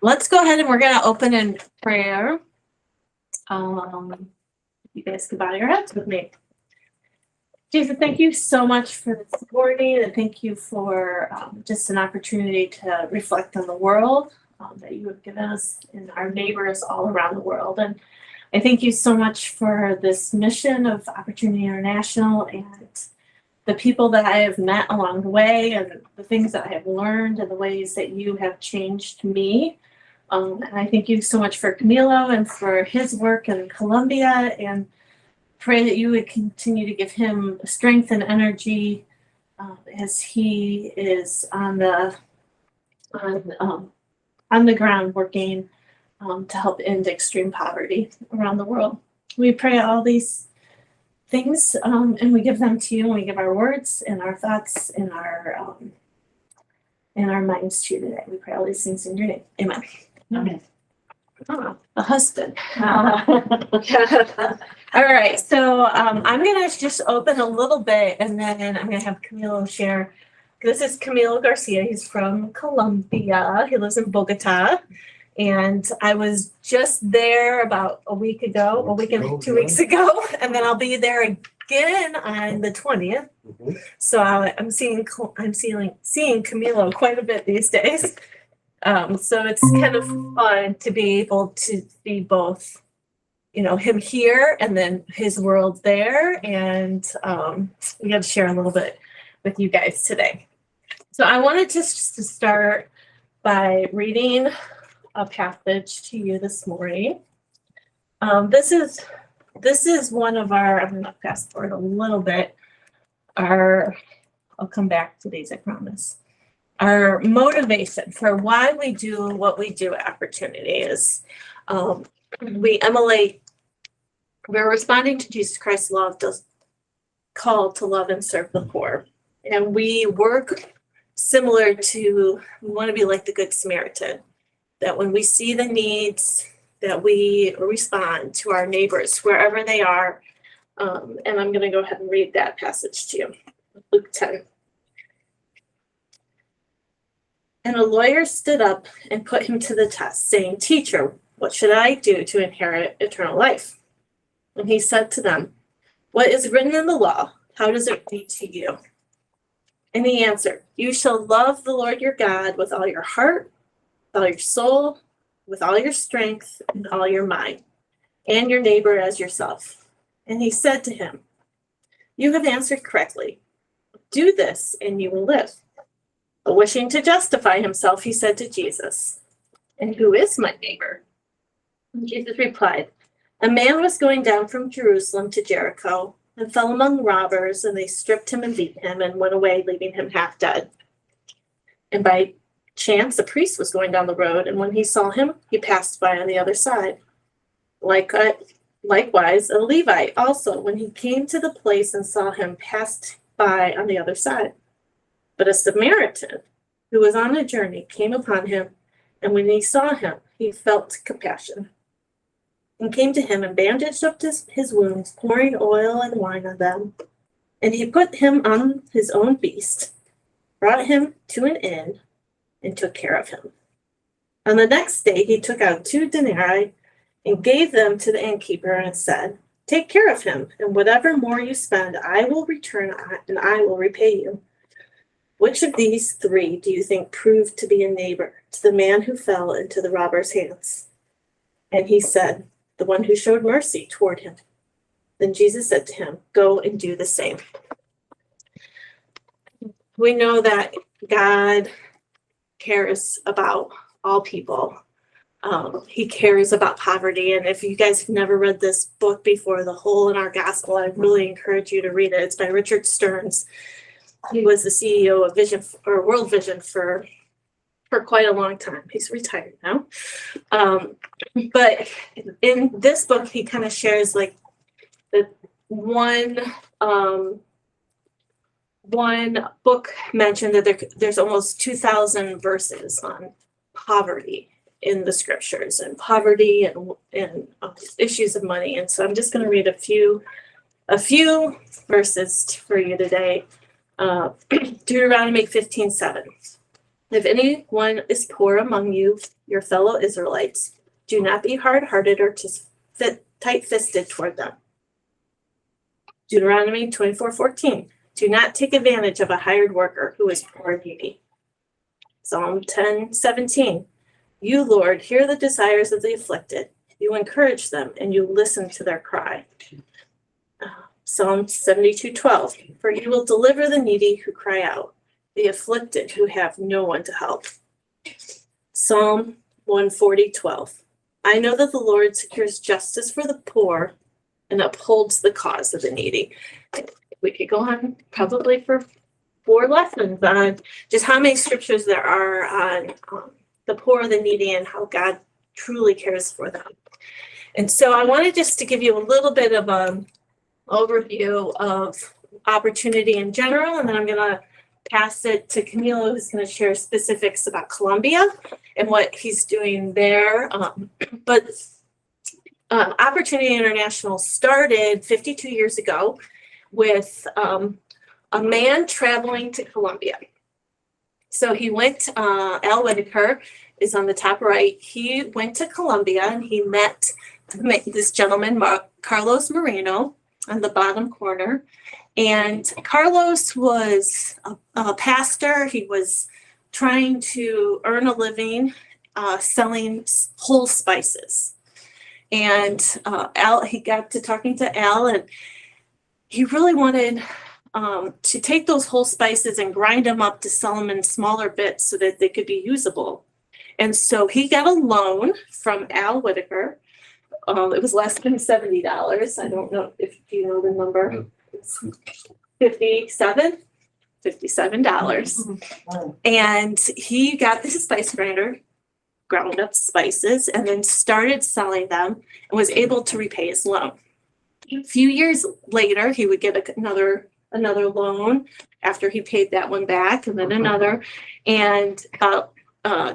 let's go ahead and we're going to open in prayer. You guys can bow your heads with me. Jesus, thank you so much for this morning, and thank you for just an opportunity to reflect on the world that you have given us and our neighbors all around the world. And I thank you so much for this mission of Opportunity International and the people that I have met along the way and the things that I have learned and the ways that you have changed me. And I thank you so much for Camilo and for his work in Colombia, and pray that you would continue to give him strength and energy as he is on the ground working to help end extreme poverty around the world. We pray all these things and we give them to you, and we give our words and our thoughts and our minds to you today. We pray all these things in your name. Amen. Amen. Oh, a husband. All right, so I'm gonna just open a little bit, and then I'm gonna have Camilo share. This is Camilo Garcia. He's from Colombia. He lives in Bogota, and I was just there about a week and 2 weeks ago, and then I'll be there again on the 20th. So I'm seeing Camilo quite a bit these days. So it's kind of fun to be able to see both, him here and then his world there. And we got to share a little bit with you guys today. So I wanted just to start by reading a passage to you this morning. This is one of our, I'm going to fast forward a little bit. I'll come back to these, I promise. Our motivation for why we do what we do at Opportunity is we're responding to Jesus Christ's call to love and serve the poor. And we work similar to, we want to be like the Good Samaritan, that when we see the needs, that we respond to our neighbors wherever they are. And I'm going to go ahead and read that passage to you. Luke 10. And a lawyer stood up and put him to the test, saying, "Teacher, what should I do to inherit eternal life?" And he said to them, "What is written in the law? How does it read to you?" And he answered, "You shall love the Lord your God with all your heart, with all your soul, with all your strength, and all your mind, and your neighbor as yourself." And he said to him, "You have answered correctly. Do this, and you will live." But wishing to justify himself, he said to Jesus, "And who is my neighbor?" And Jesus replied, "A man was going down from Jerusalem to Jericho and fell among robbers, and they stripped him and beat him and went away, leaving him half dead. And by chance, a priest was going down the road, and when he saw him, he passed by on the other side. Likewise, a Levite also, when he came to the place and saw him, passed by on the other side. But a Samaritan who was on a journey came upon him, and when he saw him, he felt compassion and came to him and bandaged up his wounds, pouring oil and wine on them. And he put him on his own beast, brought him to an inn, and took care of him. On the next day, he took out 2 denarii and gave them to the innkeeper and said, "Take care of him, and whatever more you spend, I will return and I will repay you." Which of these 3 do you think proved to be a neighbor to the man who fell into the robber's hands? And he said, "The one who showed mercy toward him." Then Jesus said to him, "Go and do the same." We know that God cares about all people. He cares about poverty. And if you guys have never read this book before, The Hole in Our Gospel, I really encourage you to read it. It's by Richard Stearns. He was the CEO of World Vision for quite a long time. He's retired now. But in this book, he kind of shares like the one book mentioned that there's almost 2,000 verses on poverty in the scriptures, and poverty and issues of money. And so I'm just going to read a few verses for you today. Deuteronomy 15:7. If anyone is poor among you, your fellow Israelites. Do not be hard-hearted or tight-fisted toward them. Deuteronomy 24:14. Do not take advantage of a hired worker who is poor and needy. Psalm 10:17. You, Lord, hear the desires of the afflicted. You encourage them and you listen to their cry. Psalm 72:12. For you will deliver the needy who cry out, the afflicted who have no one to help. Psalm 140:12. I know that the Lord secures justice for the poor and upholds the cause of the needy. We could go on probably for 4 lessons on just how many scriptures there are on the poor, the needy, and how God truly cares for them. And so I wanted just to give you a little bit of an overview of opportunity in general, and then I'm going to pass it to Camilo, who's going to share specifics about Columbia and what he's doing there. But Opportunity International started 52 years ago with a man traveling to Columbia. So he went, Al Whitaker is on the top right. He went to Columbia and he met this gentleman, Carlos Moreno, on the bottom corner. And Carlos was a pastor. He was trying to earn a living selling whole spices. And he got to talking to Al, and he really wanted to take those whole spices and grind them up to sell them in smaller bits so that they could be usable. And so he got a loan from Al Whitaker. It was less than $70. I don't know if you know the number. It's $57. And he got this spice grinder, ground up spices, and then started selling them and was able to repay his loan. A few years later, he would get another loan after he paid that one back, and then another. And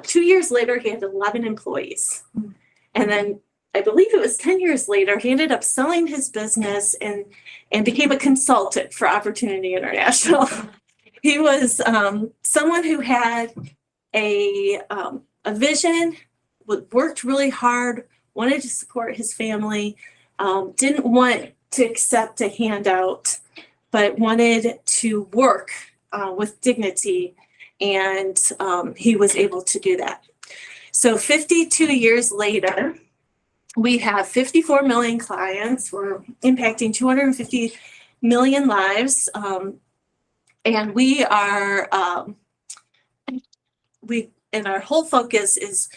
2 years later, he had 11 employees. And then I believe it was 10 years later, he ended up selling his business and became a consultant for Opportunity International. He was someone who had a vision, worked really hard, wanted to support his family, didn't want to accept a handout, but wanted to work with dignity, and he was able to do that. So 52 years later, we have 54 million clients. We're impacting 250 million lives, and we are and our whole focus is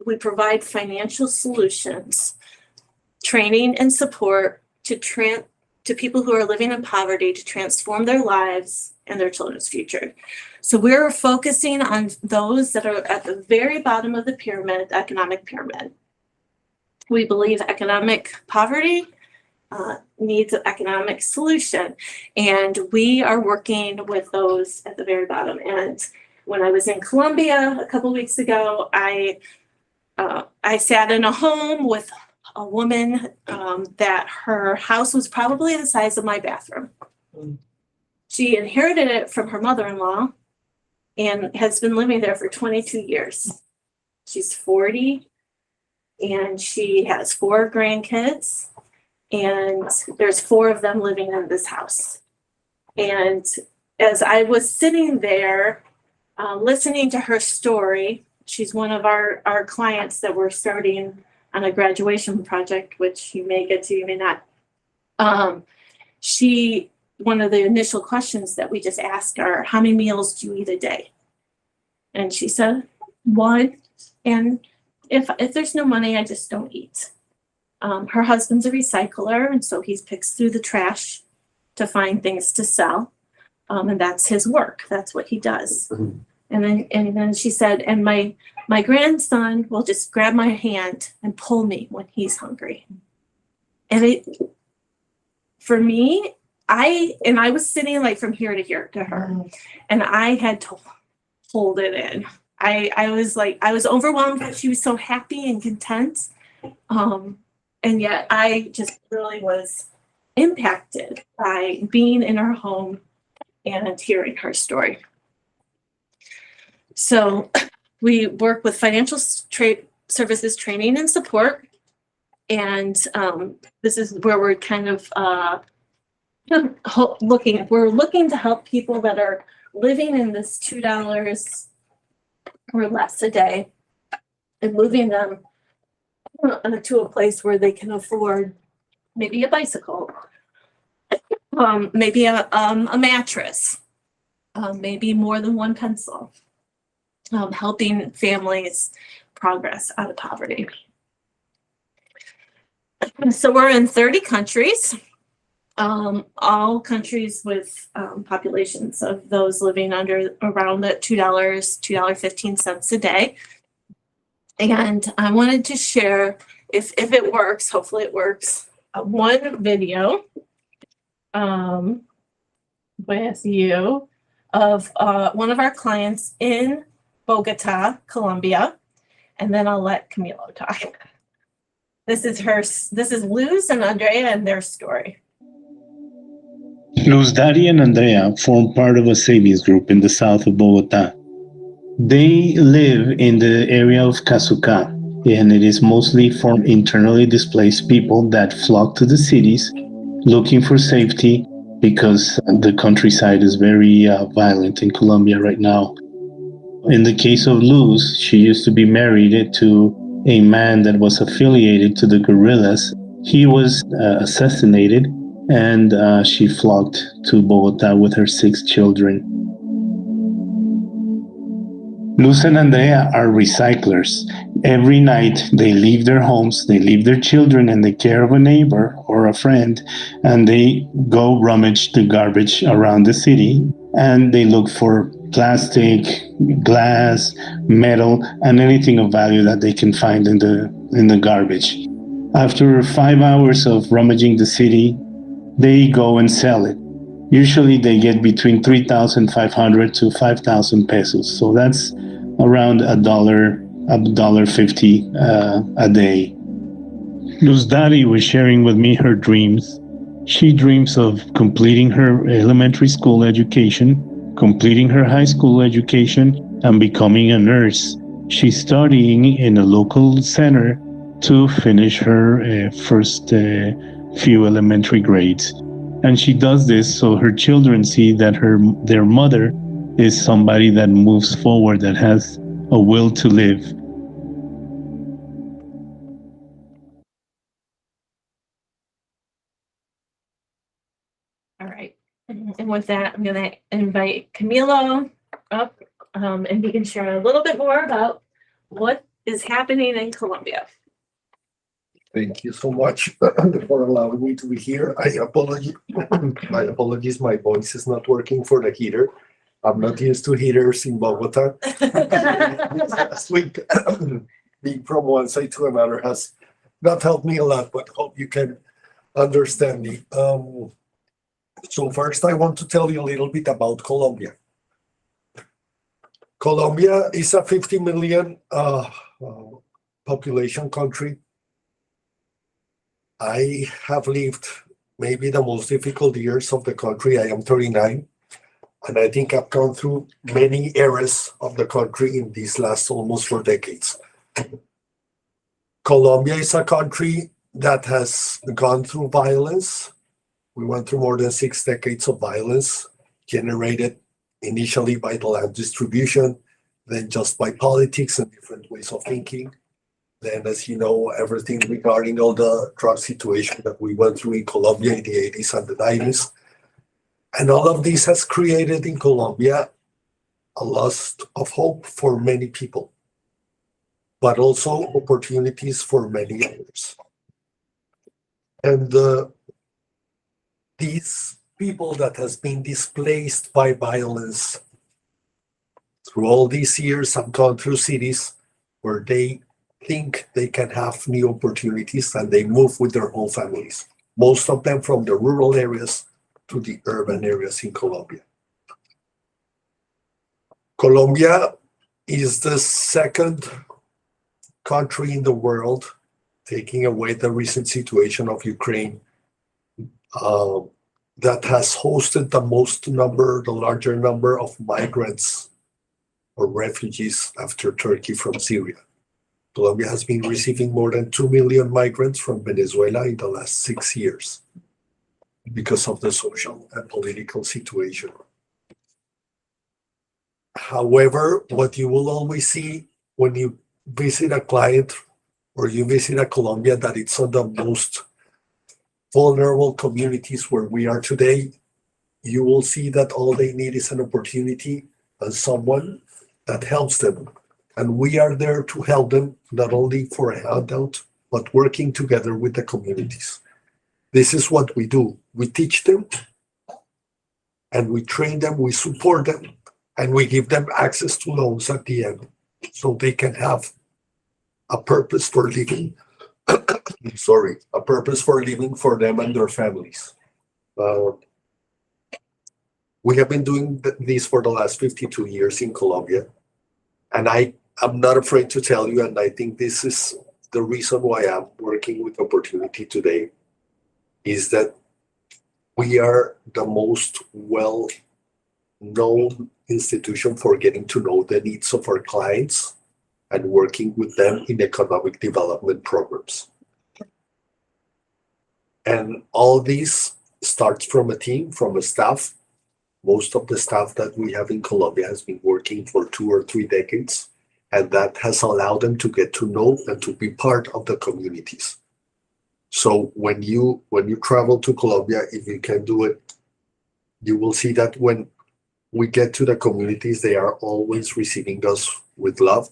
we provide financial solutions, training and support to people who are living in poverty to transform their lives and their children's future. So we're focusing on those that are at the very bottom of the pyramid, economic pyramid. We believe economic poverty needs an economic solution, and we are working with those at the very bottom. And when I was in Columbia a couple weeks ago, I sat in a home with a woman that her house was probably the size of my bathroom. She inherited it from her mother-in-law and has been living there for 22 years. She's 40. And she has 4 grandkids, and there's 4 of them living in this house. And as I was sitting there listening to her story, she's one of our clients that we're starting on a graduation project, which you may get to, you may not. One of the initial questions that we just asked are, how many meals do you eat a day? And she said, 1. And if there's no money, I just don't eat. Her husband's a recycler, and so he picks through the trash to find things to sell. And that's his work. That's what he does. And then she said, and my grandson will just grab my hand and pull me when he's hungry. And for me, I was sitting like from here to here to her, and I had to hold it in. I was overwhelmed that she was so happy and content. And yet I just really was impacted by being in her home and hearing her story. So We work with financial services training and support. And this is where we're kind of we're looking to help people that are living in this $2 or less a day and moving them to a place where they can afford maybe a bicycle, maybe a mattress, maybe more than one pencil, helping families progress out of poverty. So we're in 30 countries, all countries with populations of those living around at $2.15 a day. And I wanted to share, if it works, hopefully it works, one video with you of one of our clients in Bogota, Colombia, and then I'll let Camilo talk. This is Luz and Andrea and their story. Luz Dari and Andrea form part of a savings group in the south of Bogota. They live in the area of Casuca, and it is mostly for internally displaced people that flock to the cities looking for safety because the countryside is very violent in Colombia right now. In the case of Luz, she used to be married to a man that was affiliated to the guerrillas. He was assassinated, and she flocked to Bogota with her 6 children. Luz and Andrea are recyclers. Every night they leave their homes, they leave their children in the care of a neighbor or a friend, and they go rummage the garbage around the city, and they look for plastic, glass, metal, and anything of value that they can find in the garbage. After 5 hours of rummaging the city, they go and sell it. Usually they get between 3,500 to 5,000 pesos. So that's around $1.50 a day. Luz Dari was sharing with me her dreams. She dreams of completing her elementary school education, completing her high school education, and becoming a nurse. She's studying in a local center to finish her first few elementary grades. And she does this so her children see that their mother is somebody that moves forward, that has a will to live. All right. And with that, I'm going to invite Camilo up and he can share a little bit more about what is happening in Colombia. Thank you so much for allowing me to be here. My apologies, my voice is not working for the heater. I'm not used to heaters in Bogota. Last week, being from one side to another has not helped me a lot, but hope you can understand me. So first, I want to tell you a little bit about Colombia. Colombia is a 50 million population country. I have lived maybe the most difficult years of the country. I am 39, and I think I've gone through many eras of the country in these last almost 4 decades. Colombia is a country that has gone through violence. We went through more than 6 decades of violence, generated initially by the land distribution, then just by politics and different ways of thinking. Then, as you know, everything regarding all the drug situation that we went through in Colombia in the 80s and the 90s. And all of this has created in Colombia a loss of hope for many people, but also opportunities for many others. And these people that has been displaced by violence through all these years have gone through cities where they think they can have new opportunities, and they move with their whole families, most of them from the rural areas to the urban areas in Colombia. Colombia is the second country in the world, taking away the recent situation of Ukraine, that has hosted the larger number of migrants or refugees after Turkey from Syria. Colombia has been receiving more than 2 million migrants from Venezuela in the last 6 years because of the social and political situation. However, what you will always see when you visit a client or you visit a Colombia, that it's on the most vulnerable communities where we are today, you will see that all they need is an opportunity and someone that helps them. And we are there to help them, not only for a handout, but working together with the communities. This is what we do. We teach them and we train them, we support them, and we give them access to loans at the end so they can have a purpose for living. A purpose for living for them and their families. We have been doing this for the last 52 years in Colombia. And I'm not afraid to tell you, and I think this is the reason why I'm working with Opportunity today, is that we are the most well-known institution for getting to know the needs of our clients and working with them in economic development programs. And all this starts from a team, from a staff. Most of the staff that we have in Colombia has been working for 2 or 3 decades, and that has allowed them to get to know and to be part of the communities. So when you travel to Colombia, if you can do it, you will see that when we get to the communities, they are always receiving us with love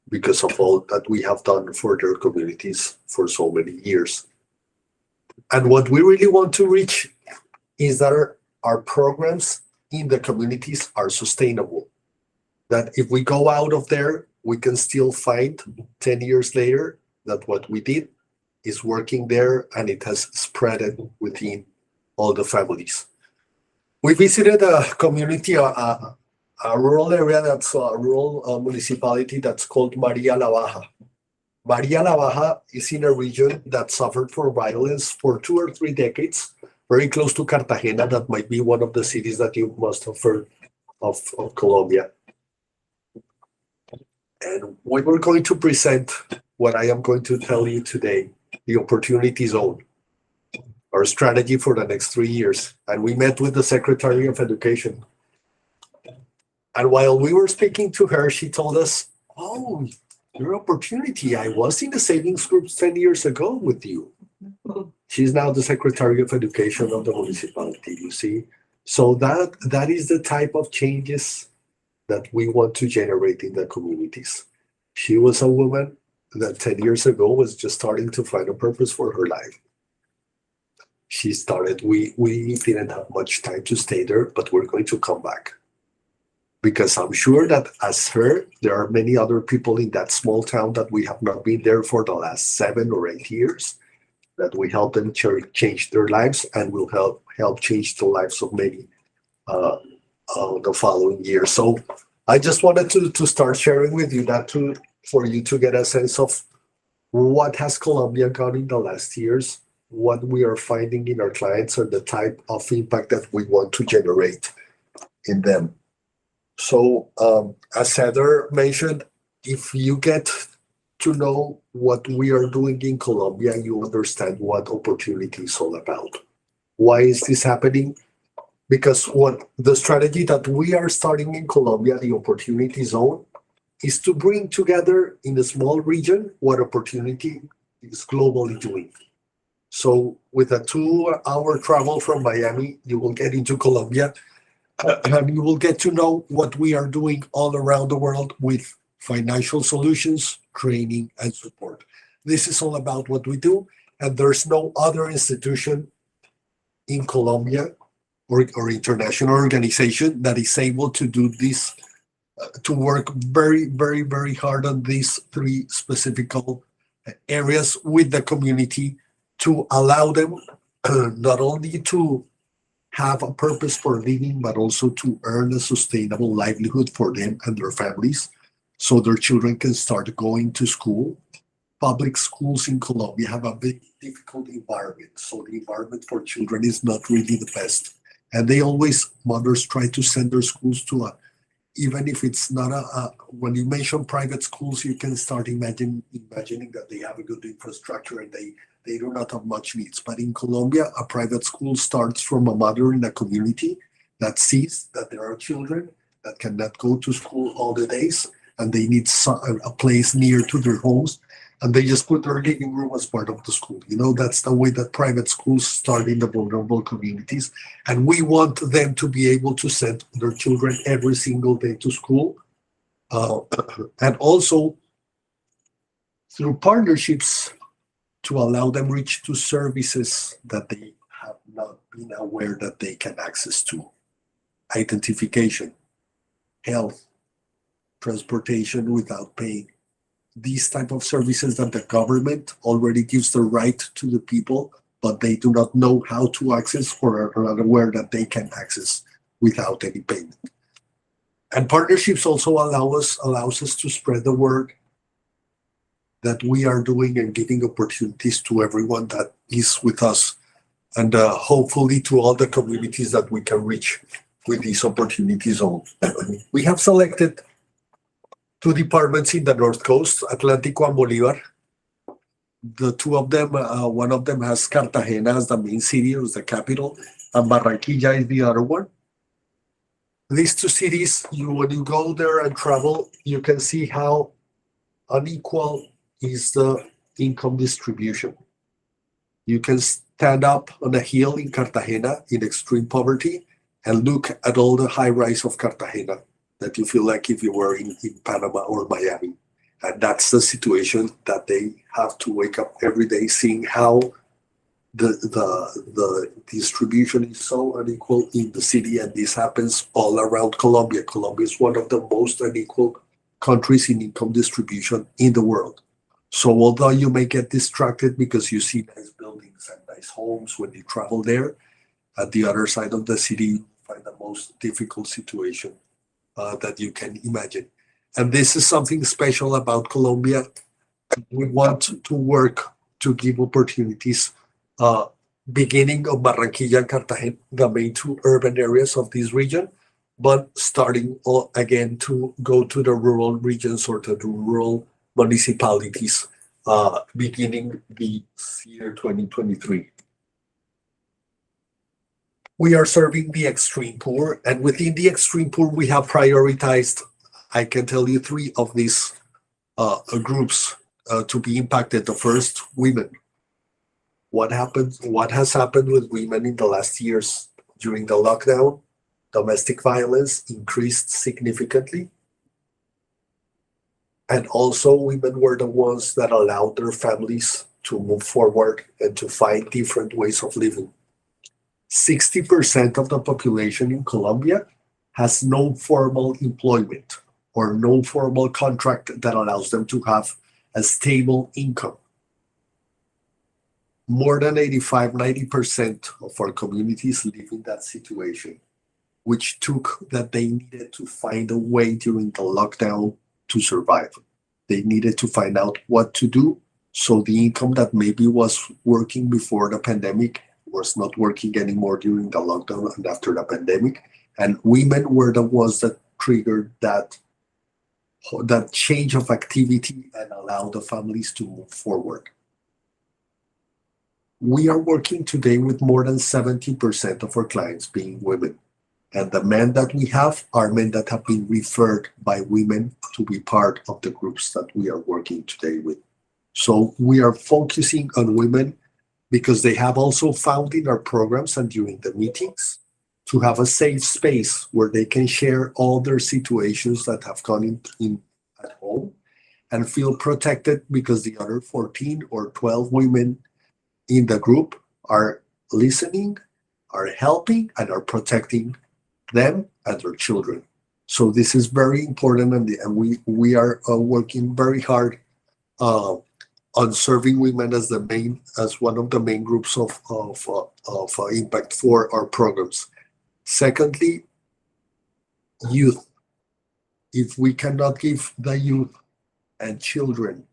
because of all that we have done for their communities for so many years. And what we really want to reach is that our programs in the communities are sustainable. That if we go out of there, we can still find 10 years later that what we did is working there and it has spread within all the families. We visited a community, a rural area, that's a rural municipality that's called Maria la Baja. Maria la Baja is in a region that suffered from violence for 2 or 3 decades, very close to Cartagena. That might be one of the cities that you must have heard of Colombia. And we were going to present what I am going to tell you today, the Opportunity Zone, our strategy for the next 3 years. And we met with the Secretary of Education. And while we were speaking to her, she told us, "Oh, your Opportunity, I was in the savings groups 10 years ago with you." She's now the Secretary of Education of the municipality, you see. So that is the type of changes that we want to generate in the communities. She was a woman that 10 years ago was just starting to find a purpose for her life. She started, we didn't have much time to stay there, but we're going to come back. Because I'm sure that as her, there are many other people in that small town that we have not been there for the last 7 or 8 years, that we help them change their lives and will help change the lives of many the following year. So I just wanted to start sharing with you that for you to get a sense of what has Colombia done in the last years, what we are finding in our clients, and the type of impact that we want to generate in them. So as Heather mentioned, if you get to know what we are doing in Colombia, you understand what Opportunity is all about. Why is this happening? Because what the strategy that we are starting in Colombia, the Opportunity Zone, is to bring together in a small region what Opportunity is globally doing. So with a 2-hour travel from Miami, you will get into Colombia and you will get to know what we are doing all around the world with financial solutions, training, and support. This is all about what we do, and there's no other institution in Colombia or international organization that is able to do this, to work very, very, very hard on these 3 specific areas with the community to allow them not only to have a purpose for living, but also to earn a sustainable livelihood for them and their families, so their children can start going to school. Public schools in Colombia have a very difficult environment, so the environment for children is not really the best. And they always, mothers try to send their schools to even if it's not when you mention private schools, you can start imagining that they have a good infrastructure and they do not have much needs. But in Colombia, a private school starts from a mother in a community that sees that there are children that cannot go to school all the days and they need a place near to their homes, and they just put their living room as part of the school. That's the way that private schools start in the vulnerable communities. And we want them to be able to send their children every single day to school. And also through partnerships to allow them reach to services that they have not been aware that they can access to. Identification, health, transportation without paying. These type of services that the government already gives the right to the people, but they do not know how to access or are not aware that they can access without any payment. And partnerships also allows us to spread the word that we are doing and giving opportunities to everyone that is with us, and hopefully to all the communities that we can reach with these opportunities on. We have selected 2 departments in the North Coast, Atlántico and Bolívar. The 2 of them, one of them has Cartagena as the main city, as the capital, and Barranquilla is the other one. These 2 cities, when you go there and travel, you can see how unequal is the income distribution. You can stand up on a hill in Cartagena in extreme poverty and look at all the high rise of Cartagena that you feel like if you were in Panama or Miami. And that's the situation that they have to wake up every day, seeing how the distribution is so unequal in the city, and this happens all around Colombia. Colombia is one of the most unequal countries in income distribution in the world. So although you may get distracted because you see nice buildings and nice homes when you travel there, at the other side of the city, you find the most difficult situation that you can imagine. And this is something special about Colombia. We want to work to give opportunities, beginning of Barranquilla and Cartagena, the main 2 urban areas of this region, but starting again to go to the rural regions or to the rural municipalities, beginning the year 2023. We are serving the extreme poor, and within the extreme poor, we have prioritized, I can tell you, 3 of these groups to be impacted. The first, women. What has happened with women in the last years during the lockdown? Domestic violence increased significantly. And also women were the ones that allowed their families to move forward and to find different ways of living. 60% of the population in Colombia has no formal employment or no formal contract that allows them to have a stable income. More than 85-90% of our communities live in that situation, which took that they needed to find a way during the lockdown to survive. They needed to find out what to do, so the income that maybe was working before the pandemic was not working anymore during the lockdown and after the pandemic. And women were the ones that triggered that change of activity and allowed the families to move forward. We are working today with more than 70% of our clients being women. And the men that we have are men that have been referred by women to be part of the groups that we are working today with. So we are focusing on women because they have also found in our programs and during the meetings to have a safe space where they can share all their situations that have gone in at home and feel protected, because the other 14 or 12 women in the group are listening, are helping, and are protecting them and their children. So this is very important, and we are working very hard on serving women as one of the main groups of impact for our programs. Secondly, youth. If we cannot give the youth and children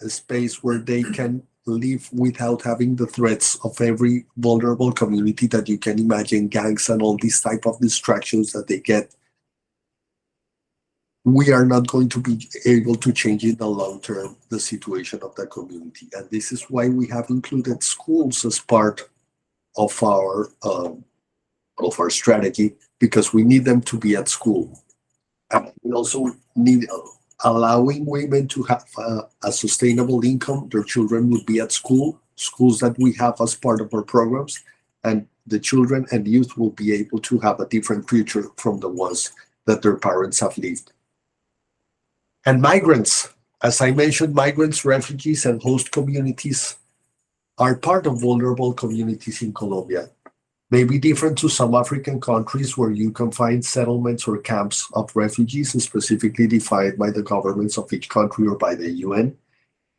a space where they can live without having the threats of every vulnerable community that you can imagine, gangs and all these type of distractions that they get, we are not going to be able to change in the long term the situation of the community. And this is why we have included schools as part of our strategy, because we need them to be at school. And we also need allowing women to have a sustainable income. Their children would be at schools that we have as part of our programs, and the children and youth will be able to have a different future from the ones that their parents have lived. And migrants, as I mentioned, migrants, refugees, and host communities are part of vulnerable communities in Colombia. May be different to some African countries where you can find settlements or camps of refugees specifically defined by the governments of each country or by the UN.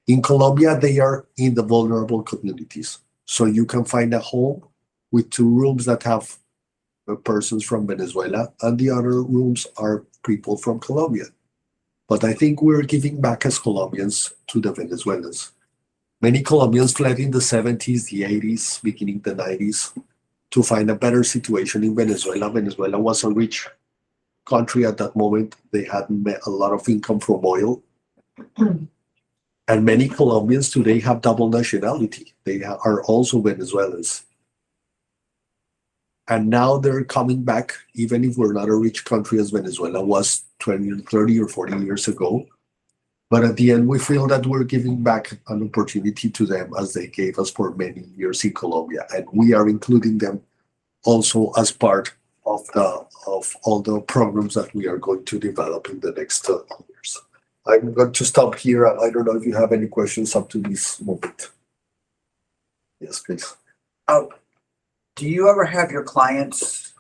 In Colombia, they are in the vulnerable communities. So you can find a home with 2 rooms that have persons from Venezuela, and the other rooms are people from Colombia. But I think we're giving back as Colombians to the Venezuelans. Many Colombians fled in the 70s, the 80s, beginning the 90s, to find a better situation in Venezuela. Venezuela was a rich country at that moment. They had a lot of income from oil. And many Colombians today have double nationality. They are also Venezuelans. And now they're coming back, even if we're not a rich country as Venezuela was 20, 30 or 40 years ago. But at the end, we feel that we're giving back an opportunity to them as they gave us for many years in Colombia. And we are including them also as part of all the programs that we are going to develop in the next years. I'm going to stop here. I don't know if you have any questions up to this moment. Yes, please. Do you ever have your clients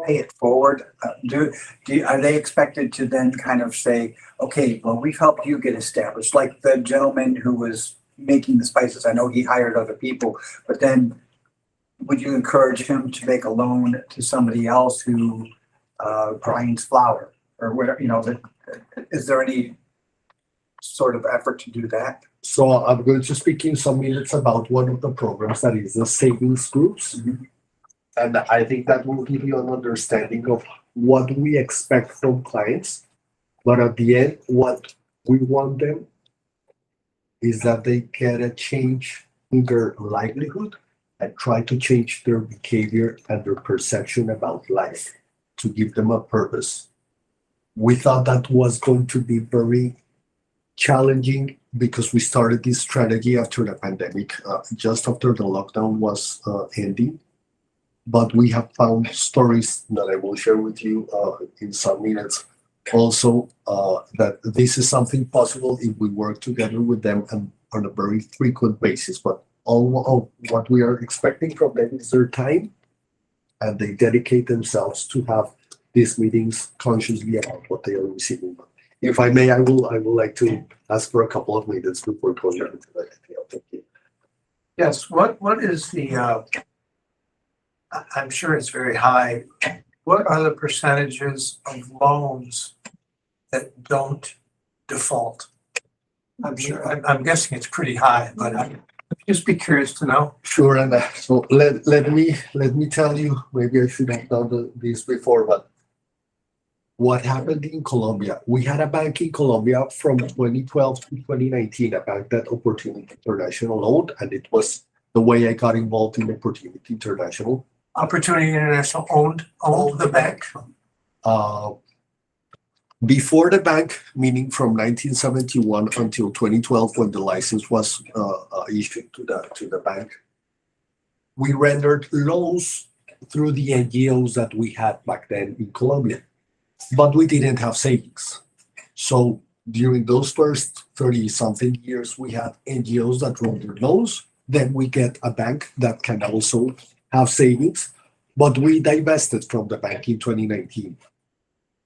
pay it forward? Are they expected to then kind of say, okay, well, we've helped you get established, like the gentleman who was making the spices? I know he hired other people, but then would you encourage him to make a loan to somebody else who grinds flour or whatever? Is there any sort of effort to do that? So I'm going to speak in some minutes about one of the programs that is the savings groups. Mm-hmm. And I think that will give you an understanding of what we expect from clients. But at the end, what we want them is that they get a change in their livelihood and try to change their behavior and their perception about life to give them a purpose. We thought that was going to be very challenging because we started this strategy after the pandemic, just after the lockdown was ending. But we have found stories that I will share with you in some minutes. Also, that this is something possible if we work together with them and on a very frequent basis. But all of what we are expecting from them is their time, and they dedicate themselves to have these meetings consciously about what they are receiving. If I may, I would like to ask for a couple of minutes before going into that. Thank you. Yes, what is the, I'm sure it's very high. What are the percentages of loans that don't default? I'm sure, I'm guessing it's pretty high, but I'd just be curious to know. Sure, and so let me tell you, maybe I should have done this before, but what happened in Colombia? We had a bank in Colombia from 2012 to 2019, a bank that Opportunity International owned, and it was the way I got involved in Opportunity International. Opportunity International owned the bank. Before the bank, meaning from 1971 until 2012, when the license was issued to the bank, we rendered loans through the NGOs that we had back then in Colombia, but we didn't have savings. So during those first 30-something years, we had NGOs that rendered loans. Then we get a bank that can also have savings, but we divested from the bank in 2019.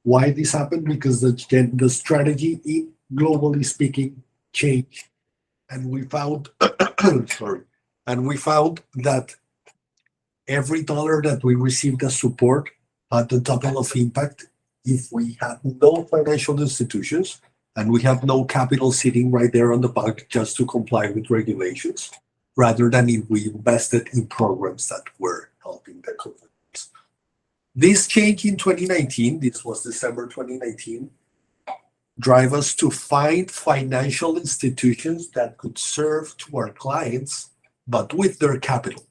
Why this happened? Because the strategy, globally speaking, changed, and we found that every dollar that we received as support had the double of impact if we had no financial institutions and we have no capital sitting right there on the bank just to comply with regulations, rather than if we invested in programs that were helping the communities. This change in 2019, this was December 2019, drive us to find financial institutions that could serve to our clients, but with their capital.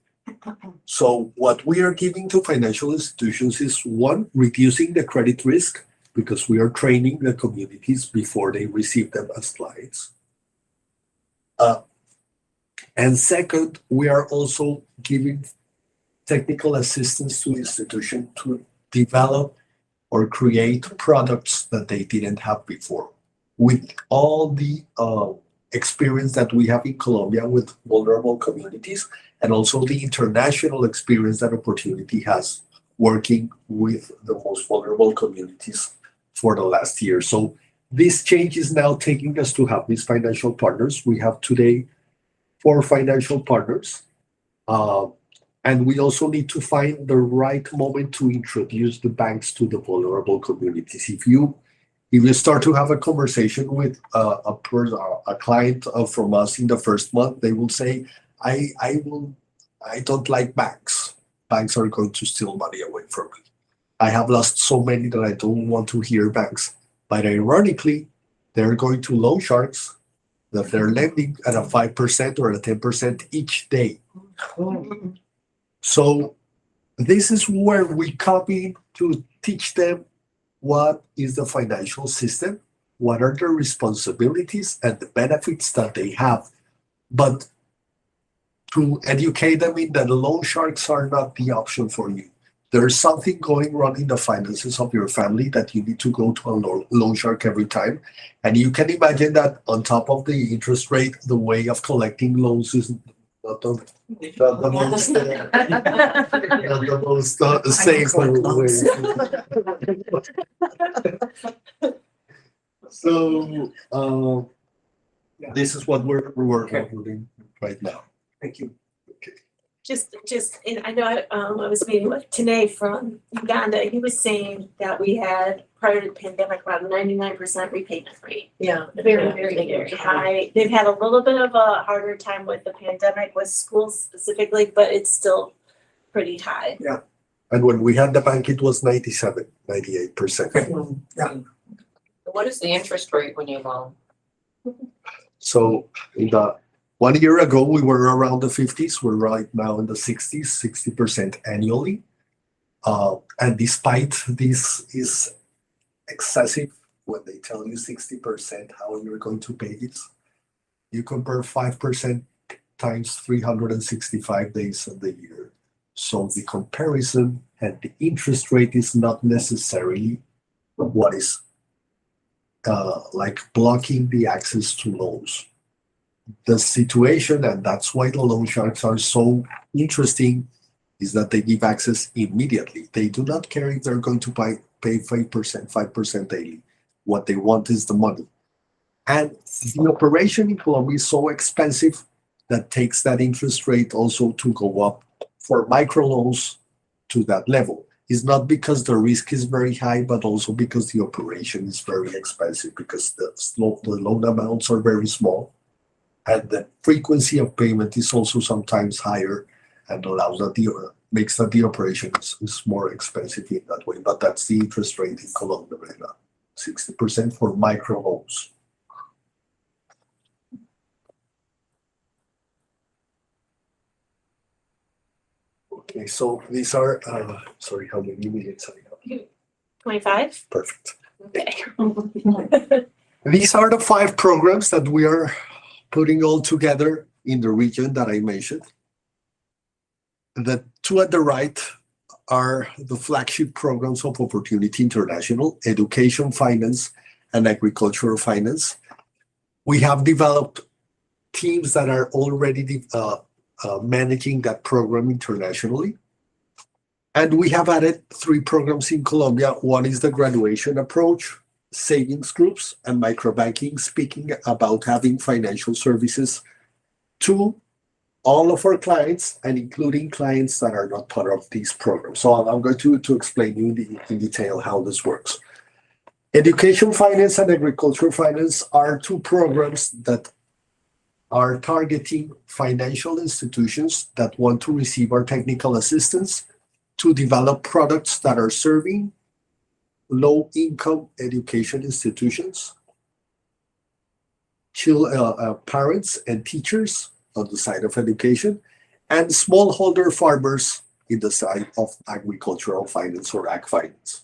So what we are giving to financial institutions is one, reducing the credit risk because we are training the communities before they receive them as clients. And second, we are also giving technical assistance to institutions to develop or create products that they didn't have before. With all the experience that we have in Colombia with vulnerable communities, and also the international experience that Opportunity has working with the most vulnerable communities for the last year. So this change is now taking us to have these financial partners. We have today 4 financial partners. And we also need to find the right moment to introduce the banks to the vulnerable communities. If you start to have a conversation with a client from us in the first month, they will say, I don't like banks. Banks are going to steal money away from me. I have lost so many that I don't want to hear banks. But ironically, they're going to loan sharks that they're lending at a 5% or a 10% each day. So this is where we come in to teach them what is the financial system, what are their responsibilities and the benefits that they have. But to educate them in that loan sharks are not the option for you. There's something going wrong in the finances of your family that you need to go to a loan shark every time. And you can imagine that on top of the interest rate, the way of collecting loans is not the most safe way. So this is what we're working on right now. Thank you. And I know I was meeting with Tane from Uganda. He was saying that we had, prior to the pandemic, about 99% repayment rate. Yeah. Very high. They've had a little bit of a harder time with the pandemic with schools specifically, but it's still pretty high. And when we had the bank, it was 97, 98%. What is the interest rate when you loan? So in the 1 year ago, we were around the 50s. We're right now in the 60s, 60% annually. And despite this is excessive, when they tell you 60% how you're going to pay it, you compare 5% times 365 days of the year. So the comparison and the interest rate is not necessarily what is like blocking the access to loans. The situation, and that's why the loan sharks are so interesting, is that they give access immediately. They do not care if they're going to pay 5% daily. What they want is the money. And the operation in Colombia is so expensive that takes that interest rate also to go up for microloans to that level. It's not because the risk is very high, but also because the operation is very expensive, because the loan amounts are very small. And the frequency of payment is also sometimes higher and allows that makes that the operation is more expensive in that way. But that's the interest rate in Colombia right now, 60% for micro loans. Okay, so these are, sorry, how many minutes I have? 25? Perfect. Okay. These are the 5 programs that we are putting all together in the region that I mentioned. The 2 at the right are the flagship programs of Opportunity International, Education Finance and Agricultural Finance. We have developed teams that are already managing that program internationally. And we have added 3 programs in Colombia. One is the graduation approach, savings groups, and microbanking, speaking about having financial services to all of our clients and including clients that are not part of these programs. So I'm going to explain you in detail how this works. Education finance and agricultural finance are 2 programs that are targeting financial institutions that want to receive our technical assistance to develop products that are serving low-income education institutions, parents and teachers on the side of education, and smallholder farmers in the side of agricultural finance or ag finance.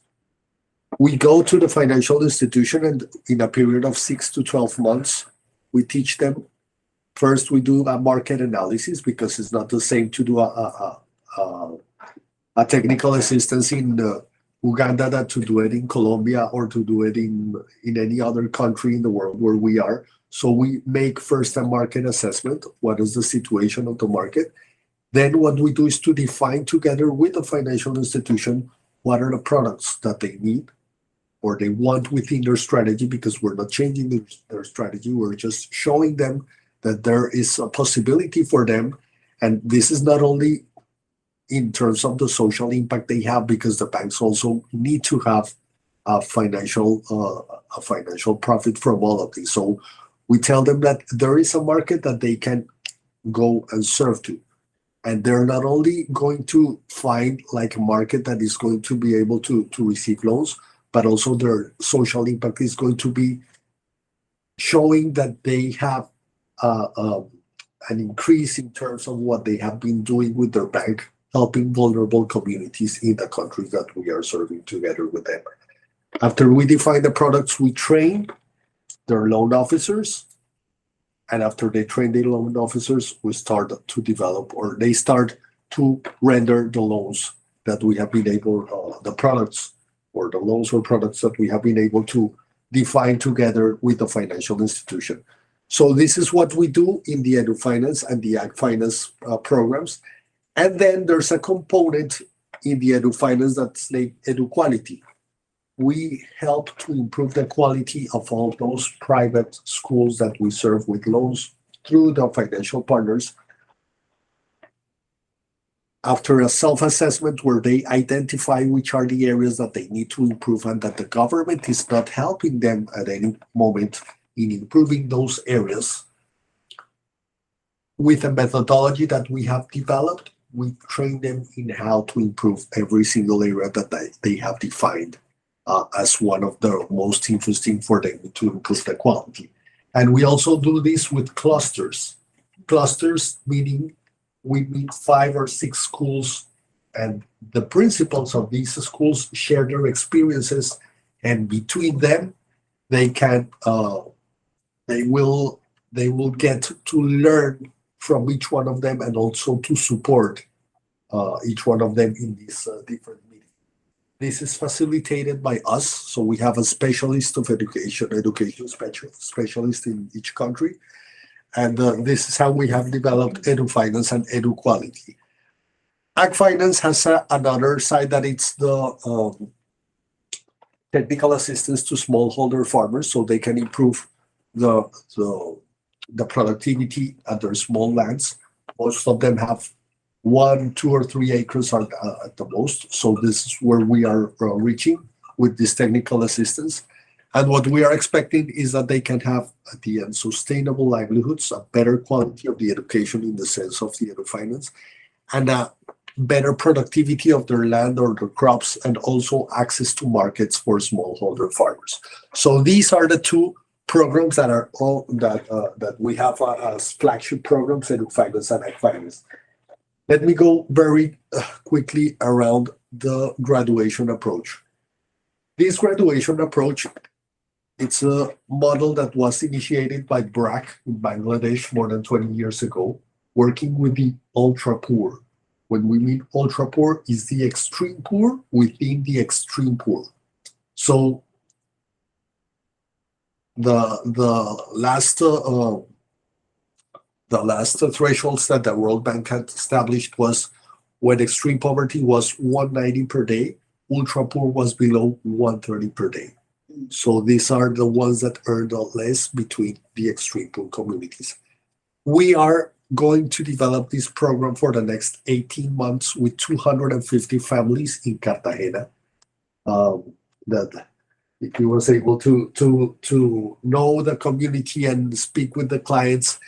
We go to the financial institution, and in a period of 6 to 12 months, we teach them. First, we do a market analysis, because it's not the same to do a technical assistance in Uganda than to do it in Colombia or to do it in any other country in the world where we are. So we make first a market assessment. What is the situation of the market? Then what we do is to define together with the financial institution what are the products that they need or they want within their strategy, because we're not changing their strategy. We're just showing them that there is a possibility for them. And this is not only in terms of the social impact they have, because the banks also need to have a financial profit from all of this. So we tell them that there is a market that they can go and serve to. And they're not only going to find like a market that is going to be able to receive loans, but also their social impact is going to be showing that they have an increase in terms of what they have been doing with their bank, helping vulnerable communities in the countries that we are serving together with them. After we define the products, we train their loan officers. And after they train the loan officers, we start to develop, or they start to render the loans that we have been able, the products or the loans or products that we have been able to define together with the financial institution. So this is what we do in the EduFinance and the Ag Finance programs. And then there's a component in the EduFinance that's named EduQuality. We help to improve the quality of all those private schools that we serve with loans through the financial partners. After a self-assessment where they identify which are the areas that they need to improve and that the government is not helping them at any moment in improving those areas, with a methodology that we have developed, we train them in how to improve every single area that they have defined as one of the most interesting for them to improve the quality. And we also do this with clusters. Clusters meaning we meet 5 or 6 schools, and the principals of these schools share their experiences, and between them, they can they will get to learn from each one of them, and also to support each one of them in these different meetings. This is facilitated by us, so we have a specialist of education specialist in each country, and this is how we have developed EduFinance and EduQuality. Ag Finance has another side that it's the technical assistance to smallholder farmers, so they can improve the productivity at their small lands. Most of them have 1, 2, or 3 acres at the most. So this is where we are reaching with this technical assistance. And what we are expecting is that they can have, at the end, sustainable livelihoods, a better quality of the education in the sense of the EduFinance, and a better productivity of their land or their crops, and also access to markets for smallholder farmers. So these are the 2 programs that are all that we have as flagship programs, EduFinance and Ag Finance. Let me go very quickly around the graduation approach. This graduation approach, it's a model that was initiated by BRAC in Bangladesh more than 20 years ago, working with the ultra poor. When we mean ultra poor, is the extreme poor within the extreme poor. So the last thresholds that the World Bank had established was when extreme poverty was 190 per day, ultra poor was below 130 per day. So these are the ones that earn the less between the extreme poor communities. We are going to develop this program for the next 18 months with 250 families in Cartagena. That if you was able to know the community and speak with the clients,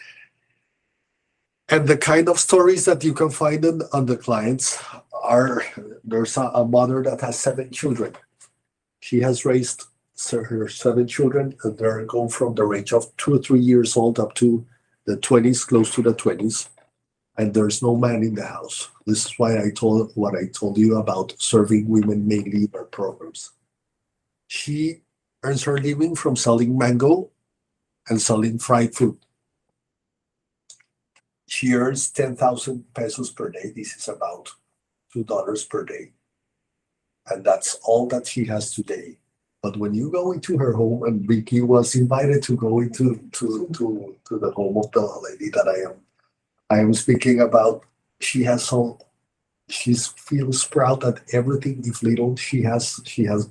And the kind of stories that you can find on the clients are, there's a mother that has 7 children. She has raised her 7 children, and they're going from the range of 2 or 3 years old up to the 20s, close to the 20s. And there's no man in the house. This is why I told you about serving women mainly in our programs. She earns her living from selling mango and selling fried food. She earns 10,000 pesos per day. This is about $2 per day. And that's all that she has today. But when you go into her home, and Vicky was invited to go into to the home of the lady that I am speaking about, she feels proud that everything, if little, she has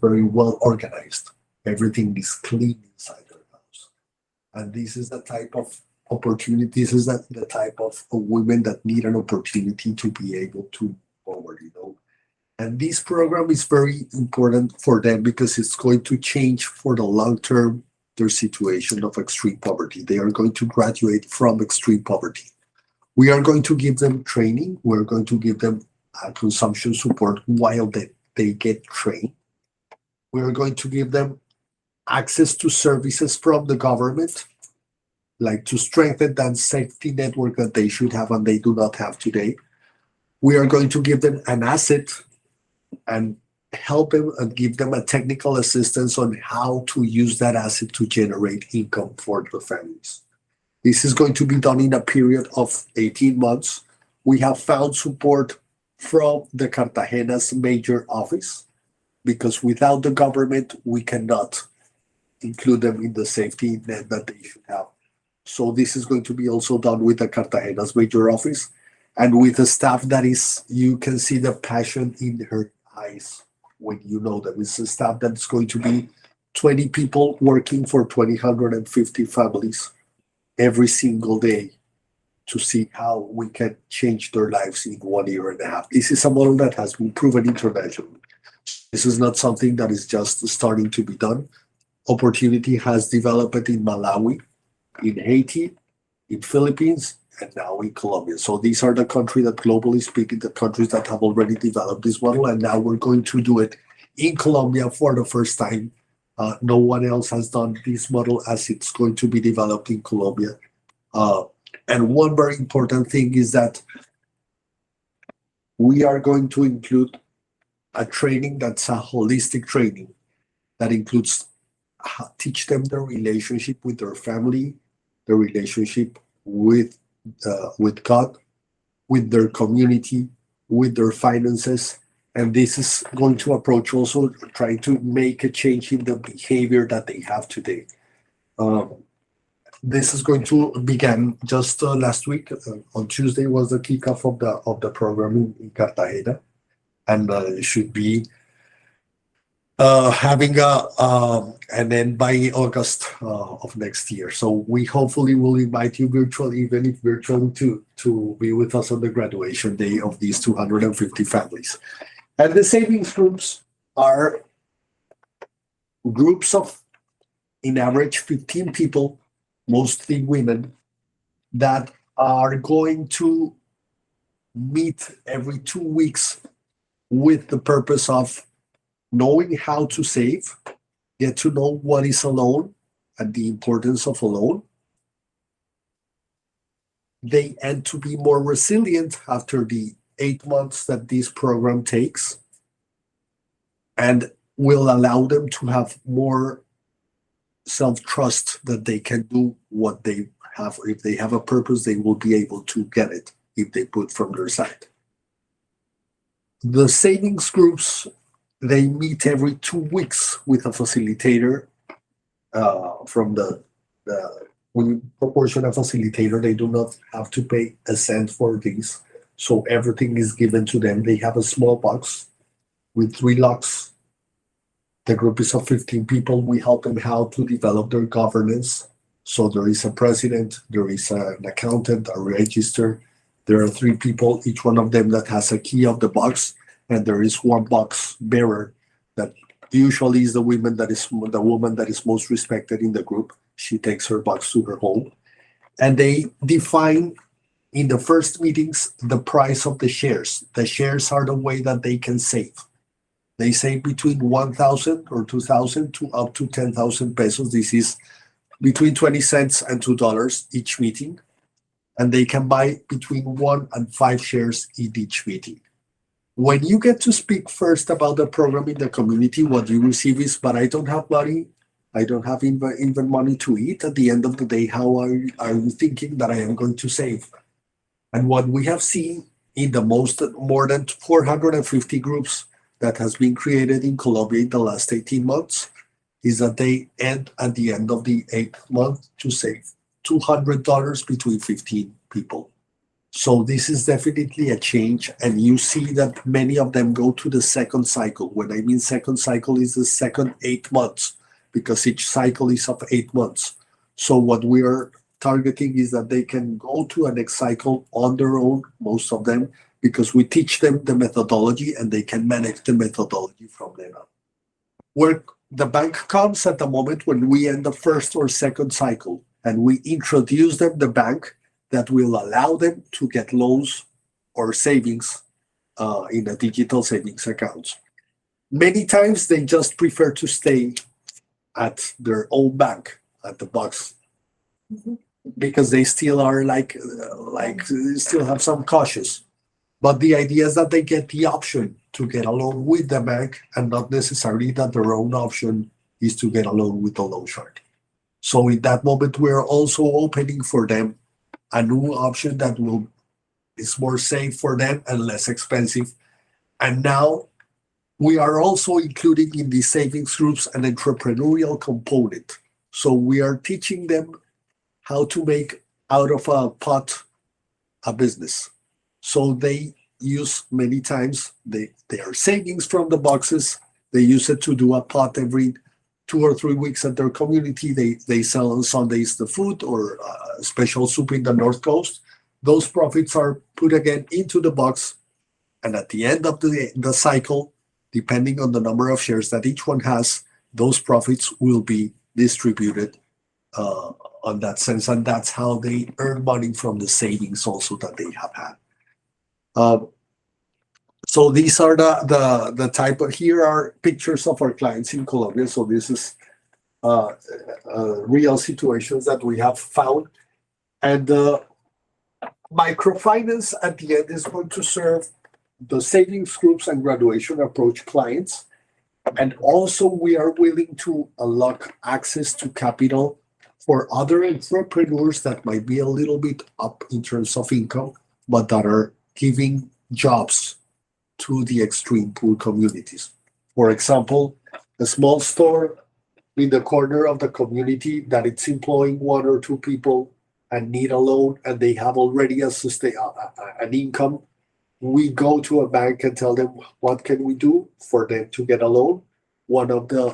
very well organized. Everything is clean inside her house. And this is the type of opportunity, this is the type of women that need an opportunity to be able to move forward, you know. And this program is very important for them because it's going to change for the long term their situation of extreme poverty. They are going to graduate from extreme poverty. We are going to give them training. We're going to give them consumption support while they get trained. We're going to give them access to services from the government, like to strengthen that safety network that they should have and they do not have today. We are going to give them an asset and help them and give them a technical assistance on how to use that asset to generate income for their families. This is going to be done in a period of 18 months. We have found support from the Cartagena's major office because without the government, we cannot include them in the safety net that they should have. So this is going to be also done with the Cartagena's major office and with a staff that is, you can see the passion in her eyes when you know them. It's a staff that's going to be 20 people working for 250 families every single day to see how we can change their lives in 1 year and a half. This is a model that has been proven internationally. This is not something that is just starting to be done. Opportunity has developed in Malawi, in Haiti, in Philippines, and now in Colombia. So these are the countries that, globally speaking, the countries that have already developed this model, and now we're going to do it in Colombia for the first time. No one else has done this model as it's going to be developed in Colombia. And one very important thing is that we are going to include a training that's a holistic training that includes teach them the relationship with their family, the relationship with God, with their community, with their finances. And this is going to approach also trying to make a change in the behavior that they have today. This is going to begin just last week. On Tuesday was the kickoff of the program in Cartagena, and it should be having and then by August of next year. So we hopefully will invite you virtually, even if virtually, to be with us on the graduation day of these 250 families. And the savings groups are groups of, in average, 15 people, mostly women, that are going to meet every 2 weeks with the purpose of knowing how to save, get to know what is a loan and the importance of a loan. They end to be more resilient after the 8 months that this program takes, and will allow them to have more self-trust that they can do what they have. If they have a purpose, they will be able to get it if they put from their side. The savings groups, they meet every 2 weeks with a facilitator from the we proportion a facilitator. They do not have to pay a cent for these. So everything is given to them. They have a small box with 3 locks. The group is of 15 people. We help them how to develop their governance. So there is a president, there is an accountant, a register. There are 3 people, each one of them that has a key of the box. And there is 1 box bearer that usually is the woman that is most respected in the group. She takes her box to her home. And they define in the first meetings, the price of the shares. The shares are the way that they can save. They save between 1,000 or 2,000 to up to 10,000 pesos. This is between 20 cents and $2 each meeting. And they can buy between 1 and 5 shares in each meeting. When you get to speak first about the program in the community, what you receive is, but I don't have money. I don't have even money to eat. At the end of the day, how are you thinking that I am going to save? And what we have seen in the more than 450 groups that has been created in Colombia in the last 18 months is that they end at the end of the 8th month to save $200 between 15 people. So this is definitely a change, and you see that many of them go to the second cycle. When I mean second cycle is the second 8 months, because each cycle is of 8 months. So what we are targeting is that they can go to a next cycle on their own, most of them, because we teach them the methodology and they can manage the methodology from then on. Where the bank comes at the moment when we end the first or second cycle, and we introduce them the bank that will allow them to get loans or savings in a digital savings accounts. Many times they just prefer to stay at their own bank, at the box, because they still are still have some cautious. But the idea is that they get the option to get a loan with the bank, and not necessarily that their own option is to get a loan with the loan shark. So in that moment, we're also opening for them a new option that is more safe for them and less expensive. And now we are also including in the savings groups an entrepreneurial component. So we are teaching them how to make out of a pot a business. So they use many times their savings from the boxes. They use it to do a pot every 2 or 3 weeks at their community. They sell on Sundays the food or special soup in the North Coast. Those profits are put again into the box. And at the end of the cycle, depending on the number of shares that each one has, those profits will be distributed on that sense. And that's how they earn money from the savings also that they have had. So these are the type of, here are pictures of our clients in Colombia. So this is real situations that we have found. And microfinance at the end is going to serve the savings groups and graduation approach clients. And also we are willing to unlock access to capital for other entrepreneurs that might be a little bit up in terms of income, but that are giving jobs to the extreme poor communities. For example, a small store in the corner of the community that it's employing 1 or 2 people and need a loan, and they have already an income. We go to a bank and tell them what can we do for them to get a loan. One of the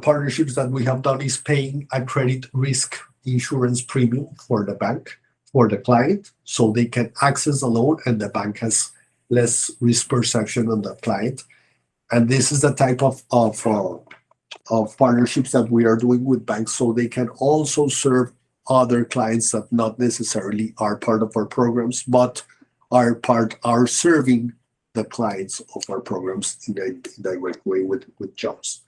partnerships that we have done is paying a credit risk insurance premium for the bank, for the client, so they can access the loan and the bank has less risk perception on the client. And this is the type of partnerships that we are doing with banks, so they can also serve other clients that not necessarily are part of our programs, but are serving the clients of our programs in a direct way with jobs.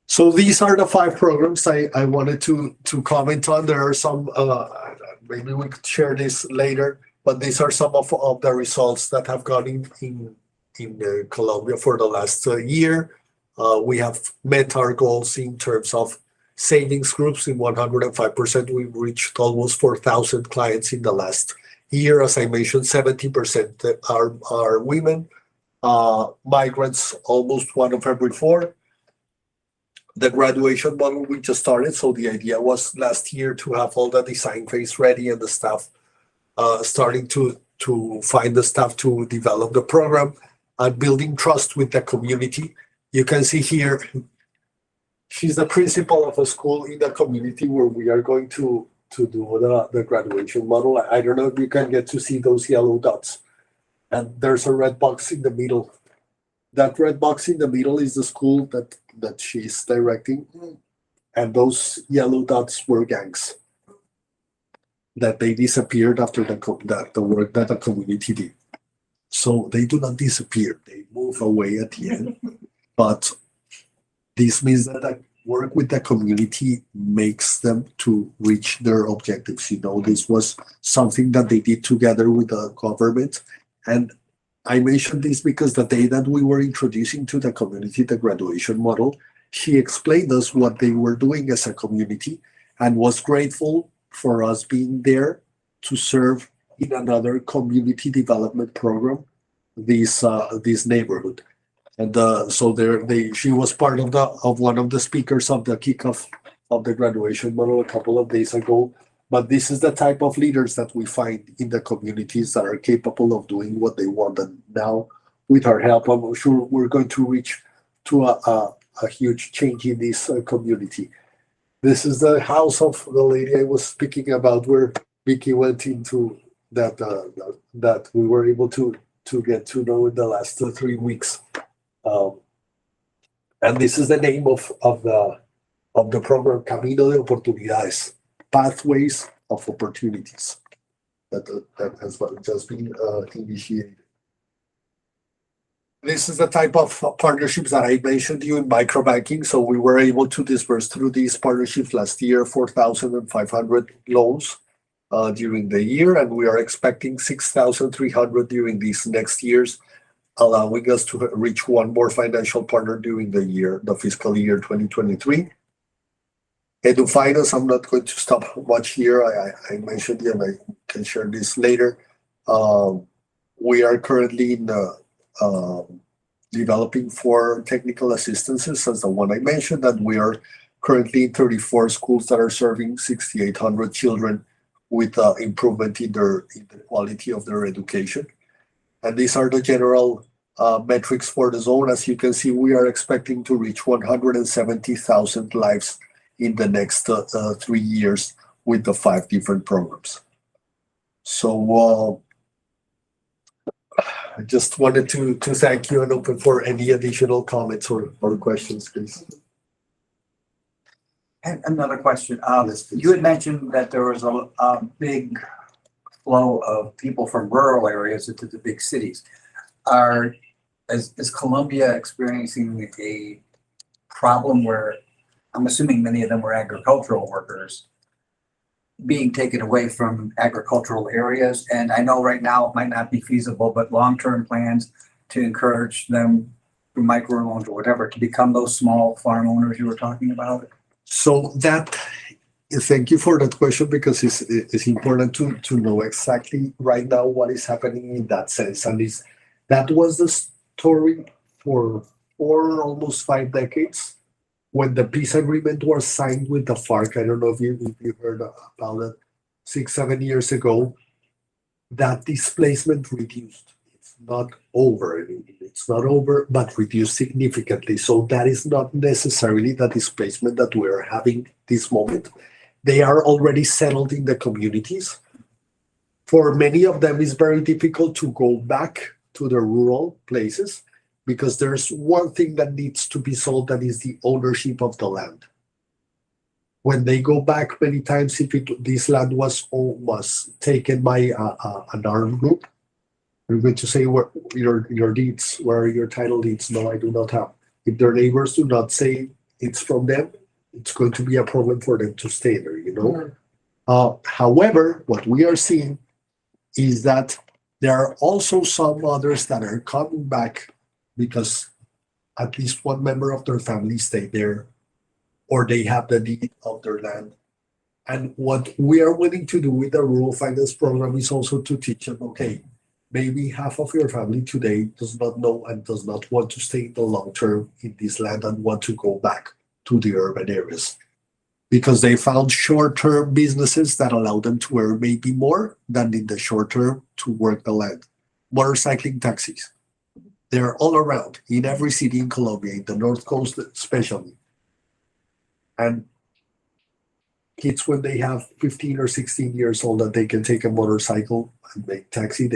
So these are the 5 programs I wanted to comment on. There are some, maybe we could share this later, but these are some of the results that have gone in Colombia for the last year. We have met our goals in terms of savings groups in 105%. We've reached almost 4,000 clients in the last year. As I mentioned, 70% are women, migrants, almost 1 of every 4. The graduation model we just started, so the idea was last year to have all the design phase ready and the staff starting to find the staff to develop the program and building trust with the community. You can see here, she's the principal of a school in the community where we are going to do the graduation model. I don't know if you can get to see those yellow dots. And there's a red box in the middle. That red box in the middle is the school that she's directing. And those yellow dots were gangs. that they disappeared after the work that the community did. So they do not disappear, they move away at the end. But this means that the work with the community makes them to reach their objectives. You know, this was something that they did together with the government. And I mentioned this because the day that we were introducing to the community the graduation model, she explained us what they were doing as a community and was grateful for us being there to serve in another community development program, this neighborhood. And so she was part of one of the speakers of the kickoff of the graduation model a couple of days ago. But this is the type of leaders that we find in the communities that are capable of doing what they want. And now, with our help, I'm sure we're going to reach to a huge change in this community. This is the house of the lady I was speaking about, where Vicky went into that we were able to get to know in the last 3 weeks. And this is the name of the program, Camino de Oportunidades, Pathways of Opportunities, that has just been initiated. This is the type of partnerships that I mentioned to you in microbanking. So we were able to disperse through these partnerships last year 4,500 loans during the year, and we are expecting 6,300 during these next years, allowing us to reach one more financial partner during the fiscal year 2023. EduFinance, I'm not going to stop much here. I mentioned it, and I can share this later. We are currently in developing 4 technical assistances, as the one I mentioned, and we are currently in 34 schools that are serving 6,800 children with improvement in the quality of their education. And these are the general metrics for the zone. As you can see, we are expecting to reach 170,000 lives in the next 3 years with the 5 different programs. So I just wanted to thank you and open for any additional comments or questions, please. And another question. Yes, please. You had mentioned that there was a big flow of people from rural areas into the big cities. Is Colombia experiencing a problem where, I'm assuming many of them were agricultural workers, being taken away from agricultural areas? And I know right now it might not be feasible, but long-term plans to encourage them through microloans or whatever to become those small farm owners you were talking about? So thank you for that question, because it's important to know exactly right now what is happening in that sense. And that was the story for 4, almost 5 decades, when the peace agreement was signed with the FARC. I don't know if you heard about it 6-7 years ago. That displacement reduced. It's not over. It's not over, but reduced significantly. So that is not necessarily the displacement that we are having this moment. They are already settled in the communities. For many of them, it's very difficult to go back to the rural places, because there's one thing that needs to be solved, that is the ownership of the land. When they go back, many times, if this land was taken by an armed group, they're going to say, where your deeds, where are your title deeds? No, I do not have. If their neighbors do not say it's from them, it's going to be a problem for them to stay there, you know? However, what we are seeing is that there are also some others that are coming back because at least one member of their family stayed there, or they have the deed of their land. And what we are willing to do with the Rural Finance Program is also to teach them, okay, maybe half of your family today does not know and does not want to stay in the long term in this land and want to go back to the urban areas, because they found short-term businesses that allow them to earn maybe more than in the short term to work the land. Motorcycling taxis, they're all around in every city in Colombia, in the North Coast especially. And kids, when they have 15 or 16 years old, that they can take a motorcycle and make taxi.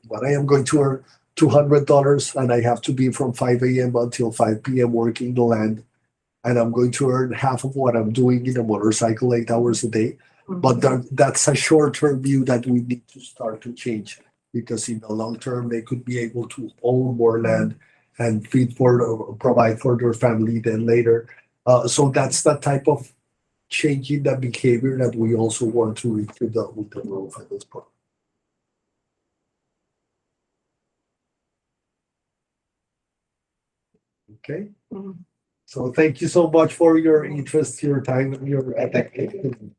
When I am going to earn $200 and I have to be from 5 a.m. until 5 p.m. working the land, and I'm going to earn half of what I'm doing in a motorcycle 8 hours a day, But that's a short-term view that we need to start to change. Because in the long term, they could be able to own more land and provide for their family then later. So that's the type of changing the behavior that we also want to reach with the rural finance program. Okay. Mhm. So thank you so much for your interest, your time, and your attention.